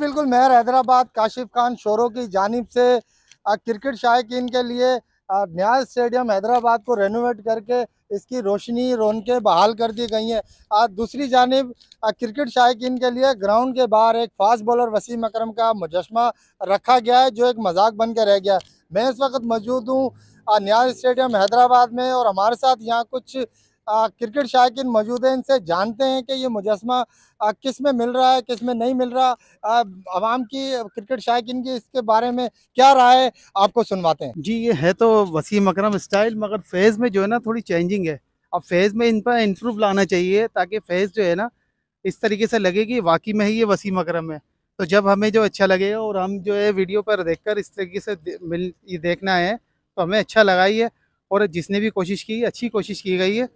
बिल्कुल, मेयर हैदराबाद काशिफ खान शोरों की जानिब से क्रिकेट शायकीन के लिए न्याज स्टेडियम हैदराबाद को रेनोवेट करके इसकी रोशनी रौनकें बहाल कर दी गई हैं। दूसरी जानिब क्रिकेट शायकीन के लिए ग्राउंड के बाहर एक फास्ट बॉलर वसीम अकरम का मुजस्मा रखा गया है, जो एक मजाक बन के रह गया। मैं इस वक्त मौजूद हूँ न्याज स्टेडियम हैदराबाद में, और हमारे साथ यहाँ कुछ क्रिकेट शायकीन मौजूद हैं। इनसे जानते हैं कि ये मुजस्मा किस में मिल रहा है, किस में नहीं मिल रहा। आवाम की, क्रिकेट शायकीन की इसके बारे में क्या राय है, आपको सुनवाते हैं। जी, ये है तो वसीम अकरम स्टाइल, मगर फेज़ में जो है ना थोड़ी चेंजिंग है। अब फेज़ में इन पर इम्प्रूव लाना चाहिए, ताकि फेज़ जो है ना इस तरीके से लगे कि वाकई में ही ये वसीम अकरम है। तो जब हमें जो अच्छा लगेगा, और हम जो है वीडियो पर देखकर इस तरीके से ये देखना है, तो हमें अच्छा लगा ही है। और जिसने भी कोशिश की, अच्छी कोशिश की गई है,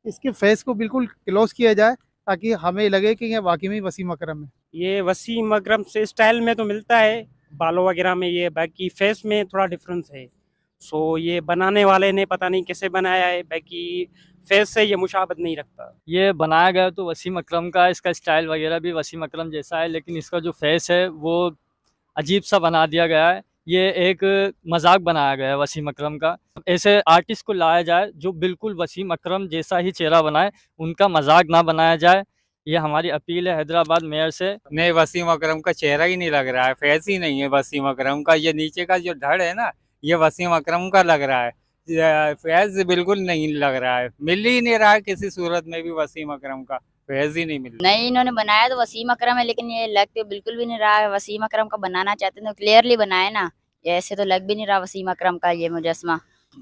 इसके फेस को बिल्कुल क्लोज किया जाए, ताकि हमें लगे कि ये वाकई में वसीम अकरम है। ये वसीम अकरम से स्टाइल में तो मिलता है, बालों वगैरह में, ये बाकी फेस में थोड़ा डिफरेंस है। सो ये बनाने वाले ने पता नहीं कैसे बनाया है, बाकी फेस से ये मुशाबत नहीं रखता। ये बनाया गया तो वसीम अकरम का, इसका स्टाइल वगैरह भी वसीम अकरम जैसा है, लेकिन इसका जो फेस है वो अजीब सा बना दिया गया है। ये एक मजाक बनाया गया है वसीम अकरम का। ऐसे आर्टिस्ट को लाया जाए जो बिल्कुल वसीम अकरम जैसा ही चेहरा बनाए, उनका मजाक ना बनाया जाए। ये हमारी अपील है हैदराबाद मेयर से। नहीं, वसीम अकरम का चेहरा ही नहीं लग रहा है, फेस ही नहीं है वसीम अकरम का। ये नीचे का जो धड़ है ना, ये वसीम अकरम का लग रहा है। फेस बिल्कुल नहीं लग रहा है, मिल ही नहीं रहा है किसी सूरत में भी वसीम अकरम का फेस ही नहीं मिल रहा। नहीं, इन्होंने बनाया तो वसीम अकरम है, लेकिन ये लग तो बिल्कुल भी नहीं रहा है वसीम अकरम का। बनाना चाहते हैं तो क्लियरली बनाए ना, ऐसे तो लग भी नहीं रहा वसीम अकरम का ये मुजस्मा।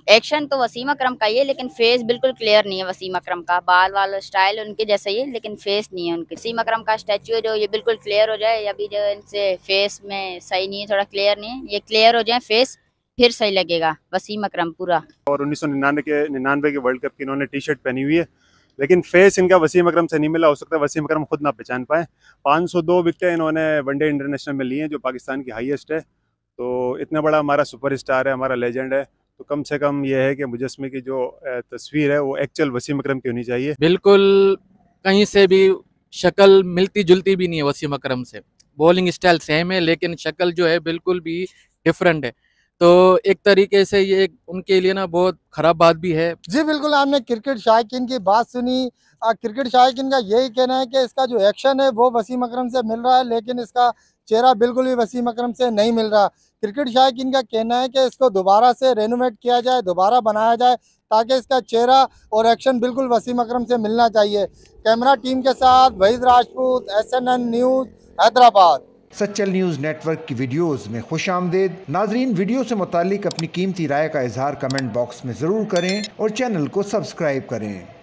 एक्शन तो वसीम अकरम का ही है, लेकिन फेस बिल्कुल क्लियर नहीं है वसीम अकरम का। बाल वाल स्टाइल उनके जैसा ही है, लेकिन फेस नहीं है उनके। वसीम अकरम का स्टैचू है जो, ये बिल्कुल क्लियर हो जाए। अभी जो इनसे फेस में सही नहीं है, थोड़ा क्लियर नहीं है, ये क्लियर हो जाए फेस, फिर सही लगेगा वसीम अकरम पूरा। और 1999 के वर्ल्ड कप की इन्होंने टी शर्ट पहनी हुई है, लेकिन फेस इनका वसीम अकरम से नहीं मिला। हो सकता है वसीम अकरम खुद ना पहचान पाए। 502 विकेटें इन्होंने वनडे इंटरनेशनल में ली हैं, जो पाकिस्तान की हाईएस्ट है। तो इतना बड़ा हमारा सुपरस्टार है, हमारा लेजेंड है, तो कम से कम ये है कि मुजस्मे की जो तस्वीर है वो एक्चुअल वसीम अकरम की होनी चाहिए। बिल्कुल कहीं से भी शक्ल मिलती जुलती भी नहीं है वसीम अकरम से। बॉलिंग स्टाइल सेम है, लेकिन शक्ल जो है बिल्कुल भी डिफरेंट है। तो एक तरीके से ये उनके लिए ना बहुत खराब बात भी है। जी बिल्कुल, आपने क्रिकेट शायकीन की बात सुनी। क्रिकेट शायकीन का यही कहना है कि इसका जो एक्शन है वो वसीम अकरम से मिल रहा है, लेकिन इसका चेहरा बिल्कुल भी वसीम अकरम से नहीं मिल रहा। क्रिकेट शायकीन का कहना है कि इसको दोबारा से रेनोवेट किया जाए, दोबारा बनाया जाए, ताकि इसका चेहरा और एक्शन बिल्कुल वसीम अकरम से मिलना चाहिए। कैमरा टीम के साथ Waheed Rajput, SNN news, Hyderabad. Sachal news network की वीडियोस में खुश आमदेद। नाजरीन, वीडियो से मुतालिक अपनी कीमती राय का इजहार कमेंट बॉक्स में ज़रूर करें और चैनल को सब्सक्राइब करें।